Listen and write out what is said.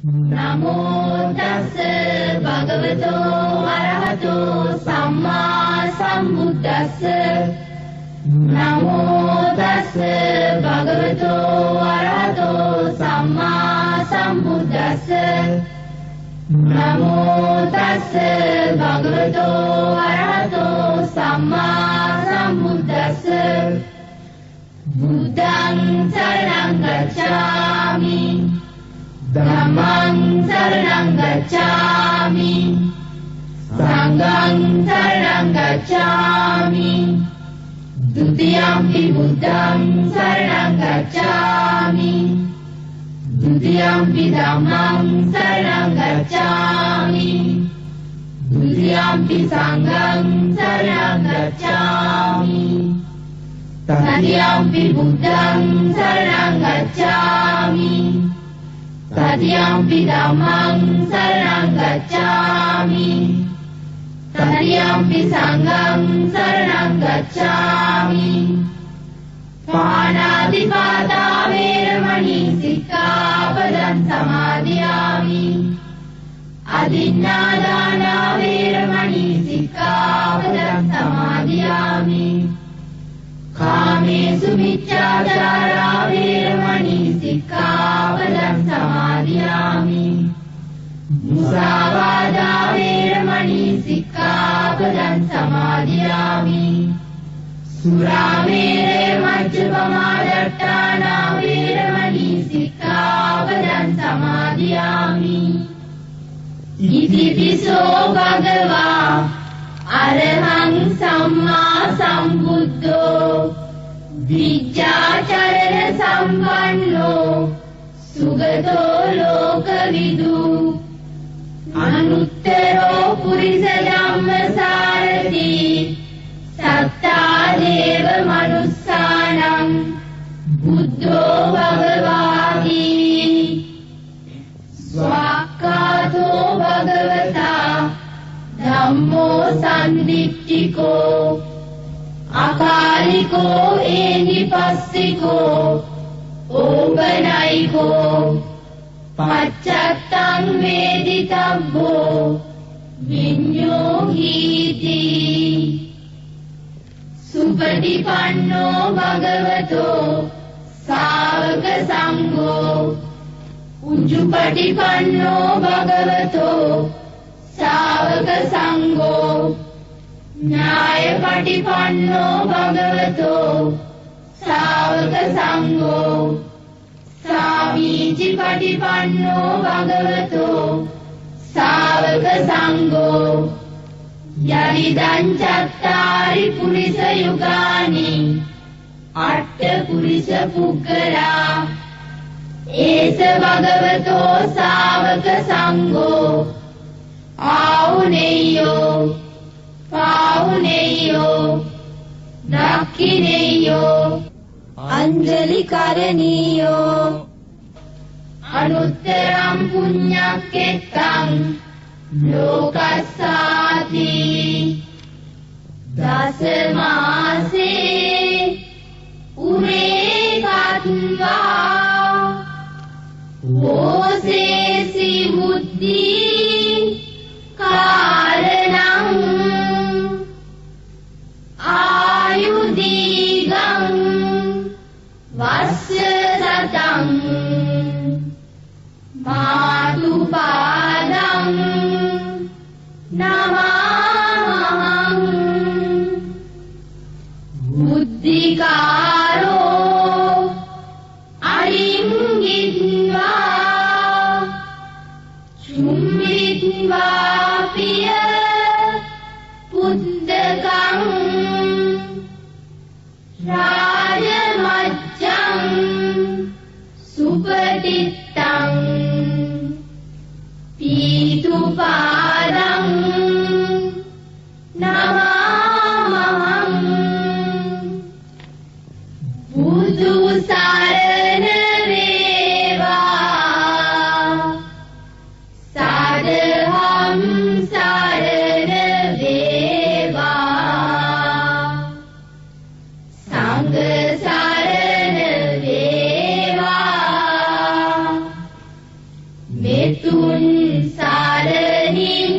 නමෝ තස්ස භගවතෝ අරහතෝ සම්මා සම්බුද්දස්ස නමෝ තස්ස භගවතෝ අරහතෝ සම්මා සම්බුද්දස්ස නමෝ තස්ස භගවතෝ අරහතෝ සම්මා සම්බුද්දස්ස බුද්ධං සරණං ගච්ඡාමි ධම්මං සරණං ගච්ඡාමි සංඝං සරණං ගච්ඡාමි ဒုတိယံ පි බුද්ධං සරණං ගච්ඡාමි ဒုတိယံ පි ධම්මං සරණං ගච්ඡාමි ဒုတိယံ පි සංඝං සරණං ගච්ඡාමි တတိယံ පි බුද්ධං සරණං ගච්ඡාමි තතියම්පි ධම්මං සරණං ගච්ඡාමි තතියම්පි සංඝං සරණං ගච්ඡාමි පාණාතිපාතා වේරමණී සික්ඛාපදං සමාදියාමි අදින්නා දාන වේරමණී සික්ඛාපදං සමාදියාමි කාමේසු මිච්ඡාචාරා වේරමණී සික්ඛාපදං සමාදියාමි මුසාවාදා වේරමණී සික්ඛාපදං සමාදියාමි සුරාමේරේ මජ්ජපමාදට්ඨානා වේරමණී සික්ඛාපදං සමාදියාමි ඉතිපිසෝ භගවා අරහං සම්මා සම්බුද්ධෝ විජ්ජාචරණ සම්පන්නෝ සුගතෝ ලෝකවිදු අනුත්තරෝ පුරිස ධම්මසාරති සත්තා දේව මනුස්සානං බුද්ධෝ භගවාති ස්වාක්ඛාතෝ භගවතා ධම්මෝ සම්දිට්ඨිකෝ අකාලිකෝ ඒනිපස්සිකෝ ඕපනයිකෝ පච්චත්තං වේදිතබ්බෝ විඤ්ඤෝ හීති සුපටිපන්නෝ භගවතෝ ශාවක සංඝෝ උජ්ජුපටිපන්නෝ භගවතෝ ශාවක සංඝෝ ඥායපටිපන්නෝ භගවතෝ ශාවක සංඝෝ සාමීචිපටිපන්නෝ භගවතෝ ශාවක සංඝෝ යරිදං චත්තාරි පුරිස යුගානි අට්ඨ පුරිස පුග්ගලා ඒස භගවතෝ ශාවක සංඝෝ ආවුනේයෝ පාවුනේයෝ දක්ඛිනේයෝ අංජලි කරණීයෝ අනුත්තරං පුඤ්ඤක්කෙත්තං ලෝකස්සාති දසමාසේ උරේකත්වා ඕසේසි බුද්ධි කාරණං ආයුදීගං වස්ස සතං මාතුපාදං නමං බුද්ධිකාරෝ අරිංගිත්වා චුම්බි මෙතුන් සරණින්